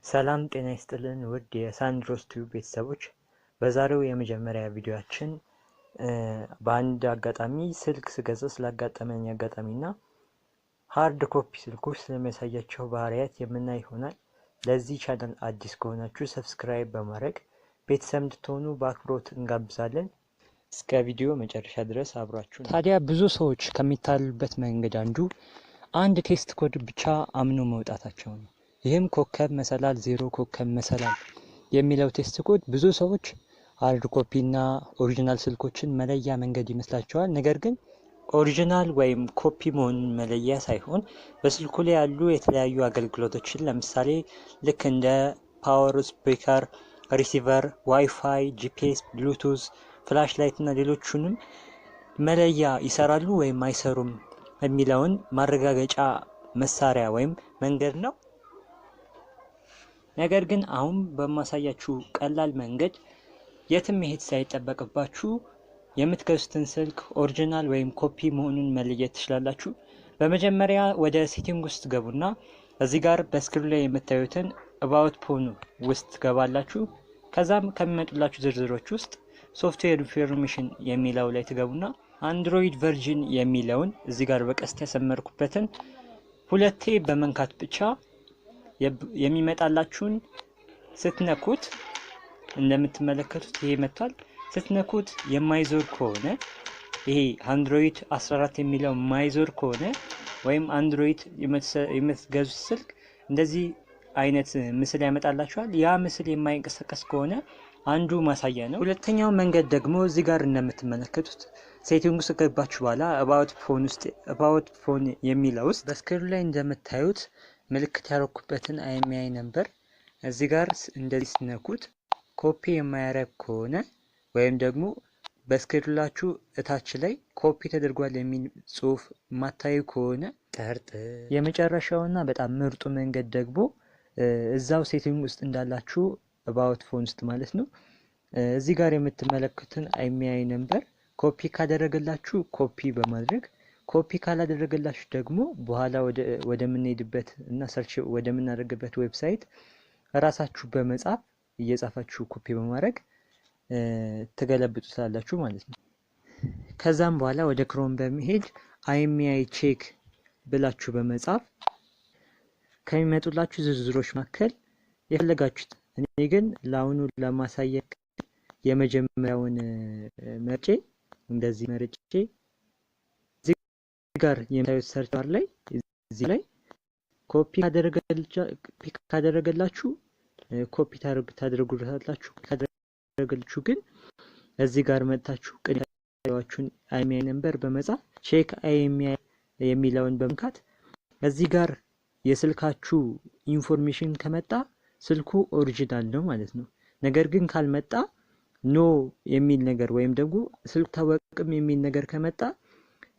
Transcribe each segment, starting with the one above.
ሰላም ጤና ይስጥልን ውድ የሳንድሮስ ቲዩብ ቤተሰቦች፣ በዛሬው የመጀመሪያ ቪዲዮአችን በአንድ አጋጣሚ ስልክ ስገዛ ስላጋጠመኝ አጋጣሚና ሃርድ ኮፒ ስልኮች ስለሚያሳያቸው ባህሪያት የምናይ ይሆናል። ለዚህ ቻናል አዲስ ከሆናችሁ ሰብስክራይብ በማድረግ ቤተሰብ እንድትሆኑ በአክብሮት እንጋብዛለን። እስከ ቪዲዮ መጨረሻ ድረስ አብራችሁ። ታዲያ ብዙ ሰዎች ከሚታሉበት መንገድ አንዱ አንድ ቴስት ኮድ ብቻ አምኖ መውጣታቸው ነው። ይህም ኮከብ መሰላል 0 ኮከብ መሰላል የሚለው ቴስት ኮድ ብዙ ሰዎች ሃርድ ኮፒ እና ኦሪጂናል ስልኮችን መለያ መንገድ ይመስላቸዋል። ነገር ግን ኦሪጂናል ወይም ኮፒ መሆኑን መለያ ሳይሆን በስልኩ ላይ ያሉ የተለያዩ አገልግሎቶችን ለምሳሌ ልክ እንደ ፓወር ስፒከር፣ ሪሲቨር፣ ዋይፋይ፣ ጂፒኤስ፣ ብሉቱዝ፣ ፍላሽ ላይት እና ሌሎቹንም መለያ ይሰራሉ ወይም አይሰሩም የሚለውን ማረጋገጫ መሳሪያ ወይም መንገድ ነው። ነገር ግን አሁን በማሳያችሁ ቀላል መንገድ የትም መሄድ ሳይጠበቅባችሁ የምትገዙትን ስልክ ኦሪጂናል ወይም ኮፒ መሆኑን መለየት ትችላላችሁ። በመጀመሪያ ወደ ሴቲንግ ውስጥ ገቡና እዚህ ጋር በስክሪኑ ላይ የምታዩትን አባውት ፎን ውስጥ ገባላችሁ። ከዛም ከሚመጡላችሁ ዝርዝሮች ውስጥ ሶፍትዌር ኢንፎርሜሽን የሚለው ላይ ትገቡና አንድሮይድ ቨርዥን የሚለውን እዚህ ጋር በቀስት ያሰመርኩበትን ሁለቴ በመንካት ብቻ የሚመጣላችሁን ስትነኩት እንደምትመለከቱት ይሄ መጥቷል። ስትነኩት የማይዞር ከሆነ ይሄ አንድሮይድ 14 የሚለው የማይዞር ከሆነ ወይም አንድሮይድ የምትገዙት ስልክ እንደዚህ አይነት ምስል ያመጣላችኋል። ያ ምስል የማይንቀሳቀስ ከሆነ አንዱ ማሳያ ነው። ሁለተኛው መንገድ ደግሞ እዚህ ጋር እንደምትመለከቱት ሴቲንግ ውስጥ ገባችሁ በኋላ አባውት ፎን የሚለው ውስጥ በስክሪኑ ላይ እንደምታዩት ምልክት ያደረኩበትን አይሚአይ ነምበር እዚህ ጋር እንደዚህ ስነኩት ኮፒ የማያረግ ከሆነ ወይም ደግሞ በስክሪኑላችሁ እታች ላይ ኮፒ ተደርጓል የሚል ጽሁፍ ማታዩ ከሆነ ጠርጥ። የመጨረሻውና በጣም ምርጡ መንገድ ደግሞ እዛው ሴቲንግ ውስጥ እንዳላችሁ አባውት ፎን ውስጥ ማለት ነው እዚህ ጋር የምትመለከቱትን አይሚአይ ነምበር ኮፒ ካደረገላችሁ ኮፒ በማድረግ ኮፒ ካላደረገላችሁ ደግሞ በኋላ ወደምንሄድበት እና ሰርች ወደምናደርግበት ዌብሳይት ራሳችሁ በመጻፍ እየጻፋችሁ ኮፒ በማድረግ ትገለብጡታላችሁ ማለት ነው። ከዛም በኋላ ወደ ክሮም በመሄድ አይሚአይ ቼክ ብላችሁ በመጻፍ ከሚመጡላችሁ ዝርዝሮች መካከል የፈለጋችሁት፣ እኔ ግን ለአሁኑ ለማሳየት የመጀመሪያውን መርጬ እንደዚህ መርጬ እዚህ ጋር የምታዩት ሰርች ባር ላይ እዚህ ላይ ኮፒ ካደረገላችሁ ኮፒ ታደርጉታላችሁ። ካደረገላችሁ ግን እዚህ ጋር መጣችሁ ቅድሚያችሁን አይሚአይ ነምበር በመጻፍ ቼክ አይሚአይ የሚለውን በመንካት እዚህ ጋር የስልካችሁ ኢንፎርሜሽን ከመጣ ስልኩ ኦሪጂናል ነው ማለት ነው። ነገር ግን ካልመጣ ኖ የሚል ነገር ወይም ደግሞ ስልክ ታወቅም የሚል ነገር ከመጣ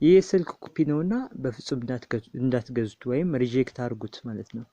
ይህ ስልክ ኮፒ ነውና በፍጹም እንዳትገዙት ወይም ሪጀክት አድርጉት ማለት ነው።